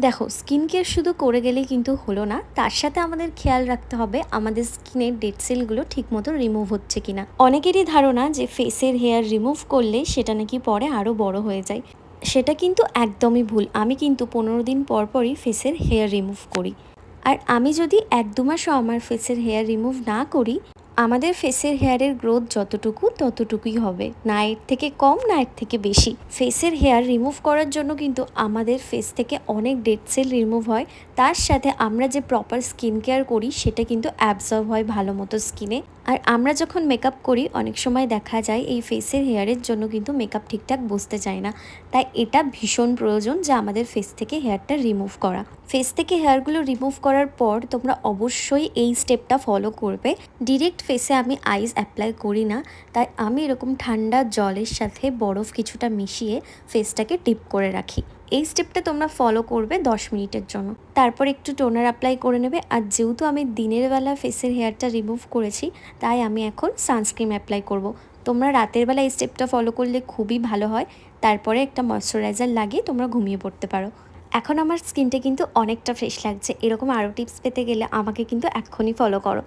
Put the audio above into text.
দেখো, skin care শুধু করে গেলেই কিন্তু হলো না, তার সাথে আমাদের খেয়াল রাখতে হবে আমাদের স্কিনের ডেড সেলগুলো ঠিকমতো রিমুভ হচ্ছে কিনা। অনেকেরই ধারণা যে ফেসের হেয়ার রিমুভ করলে সেটা নাকি পরে আরও বড় হয়ে যায়। সেটা কিন্তু একদমই ভুল। আমি কিন্তু 15 দিন পর পরই ফেসের হেয়ার রিমুভ করি। আর আমি যদি 1-2 মাসও আমার ফেসের হেয়ার রিমুভ না করি, আমাদের ফেসের হেয়ারের গ্রোথ যতটুকু ততটুকুই হবে, না এর থেকে কম না এর থেকে বেশি। ফেসের হেয়ার রিমুভ করার জন্য কিন্তু আমাদের ফেস থেকে অনেক ডেড সেল রিমুভ হয়, তার সাথে আমরা যে প্রপার স্কিন কেয়ার করি সেটা কিন্তু অ্যাবজর্ব হয় ভালো মতো স্কিনে। আর আমরা যখন মেকআপ করি অনেক সময় দেখা যায় এই ফেসের হেয়ারের জন্য কিন্তু মেকআপ ঠিকঠাক বসতে চায় না। তাই এটা ভীষণ প্রয়োজন যে আমাদের ফেস থেকে হেয়ারটা রিমুভ করা। ফেস থেকে হেয়ারগুলো রিমুভ করার পর তোমরা অবশ্যই এই স্টেপটা ফলো করবে। ডিরেক্ট ফেসে আমি আইস অ্যাপ্লাই করি না, তাই আমি এরকম ঠান্ডা জলের সাথে বরফ কিছুটা মিশিয়ে ফেসটাকে ডিপ করে রাখি। এই স্টেপটা তোমরা ফলো করবে 10 মিনিটের জন্য। তারপর একটু টোনার অ্যাপ্লাই করে নেবে। আর যেহেতু আমি দিনের বেলা ফেসের হেয়ারটা রিমুভ করেছি, তাই আমি এখন সানস্ক্রিন অ্যাপ্লাই করব। তোমরা রাতের বেলা এই স্টেপটা ফলো করলে খুবই ভালো হয়। তারপরে একটা ময়শ্চারাইজার লাগিয়ে তোমরা ঘুমিয়ে পড়তে পারো। এখন আমার স্কিনটা কিন্তু অনেকটা ফ্রেশ লাগছে। এরকম আরও টিপস পেতে গেলে আমাকে কিন্তু এক্ষুনি ফলো করো।